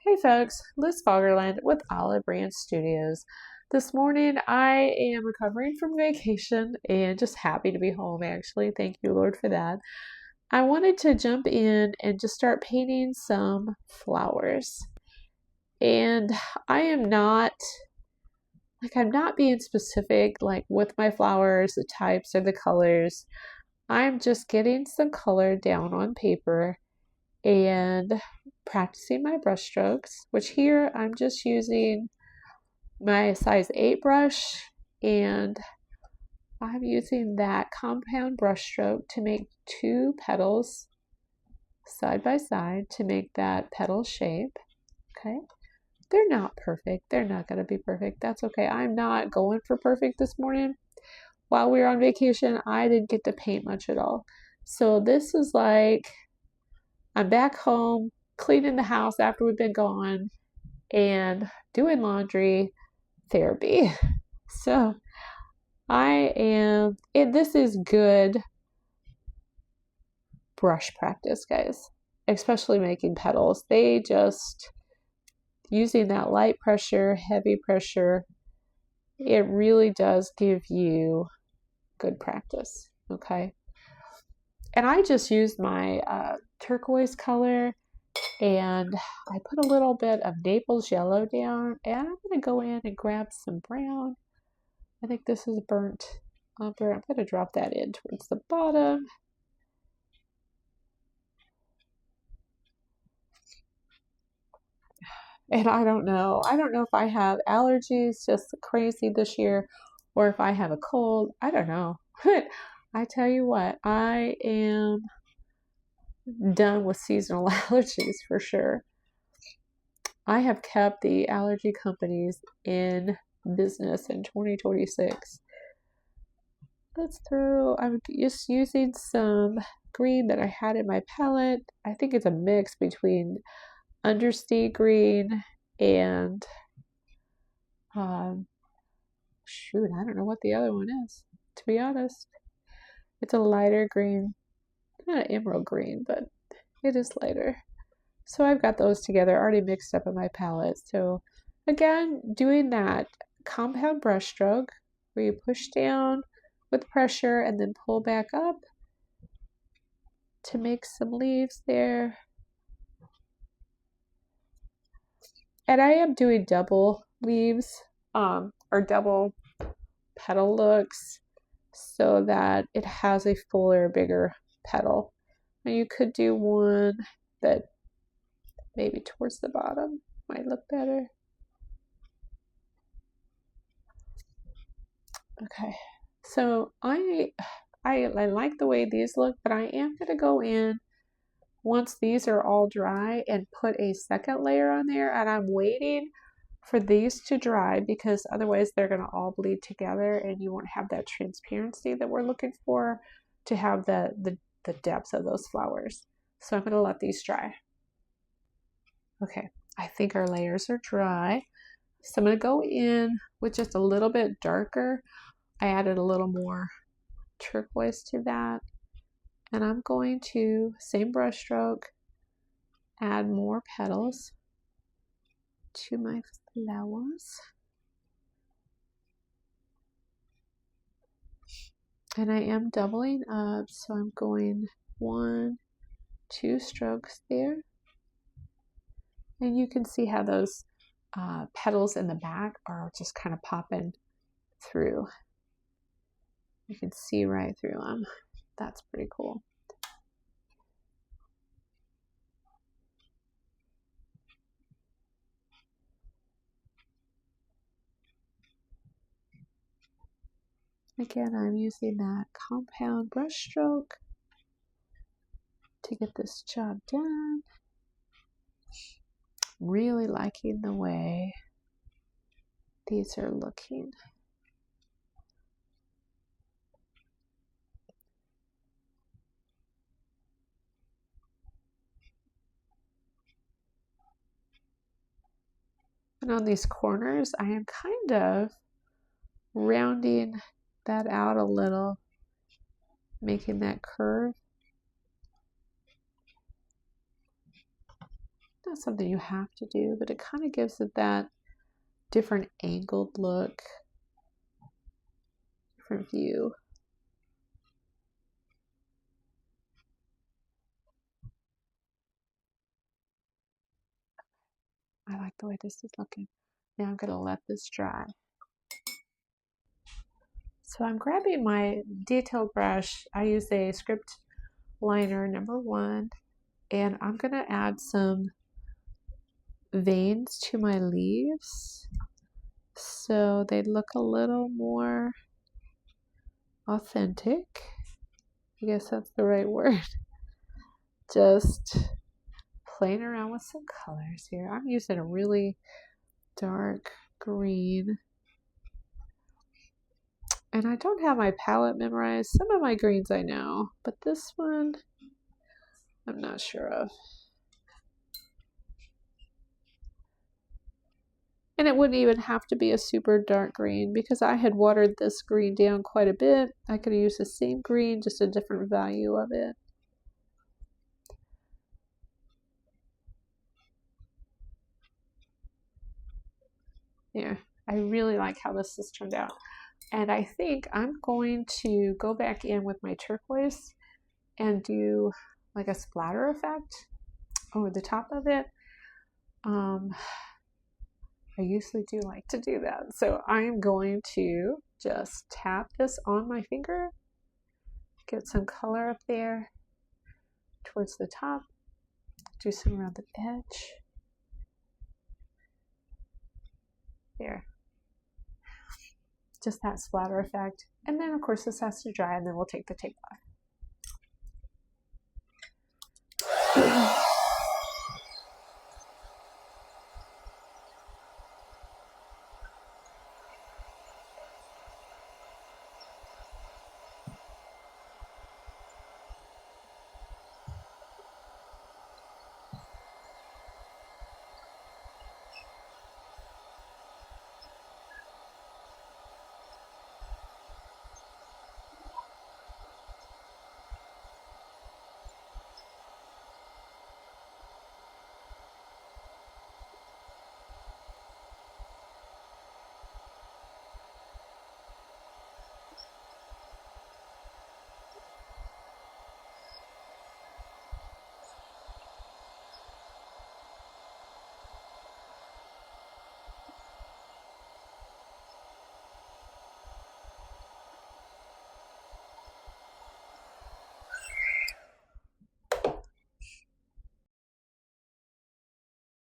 Hey folks, Liz Foggerland with Olive Branch Studios. This morning I am recovering from vacation and just happy to be home actually. Thank you, Lord, for that. I wanted to jump in and just start painting some flowers. And I am not I'm not being specific like with my flowers, the types or the colors. I'm just getting some color down on paper and practicing my brush strokes, which here I'm just using my size 8 brush, and I'm using that compound brush stroke to make 2 petals side by side to make that petal shape. Okay, they're not perfect, they're not going to be perfect, that's okay. I'm not going for perfect this morning. While we were on vacation, I didn't get to paint much at all, so this is like I'm back home cleaning the house after we've been gone and doing laundry therapy. So this is good brush practice, guys, especially making petals. They just, using that light pressure, heavy pressure, it really does give you good practice, okay? And I just used my turquoise color, and I put a little bit of Naples yellow down, and I'm going to go in and grab some brown. I think this is burnt umber. I'm going to drop that in towards the bottom. And I don't know if I have allergies just crazy this year or if I have a cold. I don't know. I tell you what, I am done with seasonal allergies for sure. I have kept the allergy companies in business in 2026. I'm just using some green that I had in my palette. I think it's a mix between undersea green and, shoot, I don't know what the other one is, to be honest. It's a lighter green, not an emerald green, but it is lighter. So I've got those together already mixed up in my palette. So again, doing that compound brush stroke where you push down with pressure and then pull back up to make some leaves there. And I am doing double leaves or double petal looks so that it has a fuller, bigger petal. Now you could do one that maybe towards the bottom might look better. Okay, so I like the way these look, but I am going to go in once these are all dry and put a second layer on there, and I'm waiting for these to dry because otherwise they're going to all bleed together and you won't have that transparency that we're looking for to have the depth of those flowers. So I'm going to let these dry. Okay, I think our layers are dry. So I'm going to go in with just a little bit darker. I added a little more turquoise to that. And I'm going to, same brush stroke, add more petals to my flowers. And I am doubling up, so I'm going 1, 2 strokes there. And you can see how those petals in the back are just kind of popping through. You can see right through them. That's pretty cool. Again, I'm using that compound brush stroke to get this job done. Really liking the way these are looking. And on these corners, I am kind of rounding that out a little, making that curve. not something you have to do, but it kind of gives it that different angled look, different view. I like the way this is looking. Now I'm going to let this dry. So I'm grabbing my detail brush. I use a script liner number 1, and I'm going to add some veins to my leaves so they look a little more authentic. I guess that's the right word. Just playing around with some colors here. I'm using a really dark green. And I don't have my palette memorized. Some of my greens I know, but this one I'm not sure of. And it wouldn't even have to be a super dark green because I had watered this green down quite a bit. I could have used the same green, just a different value of it. Yeah, I really like how this has turned out. And I think I'm going to go back in with my turquoise and do like a splatter effect over the top of it. I usually do like to do that. So I'm going to just tap this on my finger, get some color up there towards the top, do some around the edge. There. Just that splatter effect. And then of course this has to dry and then we'll take the tape off.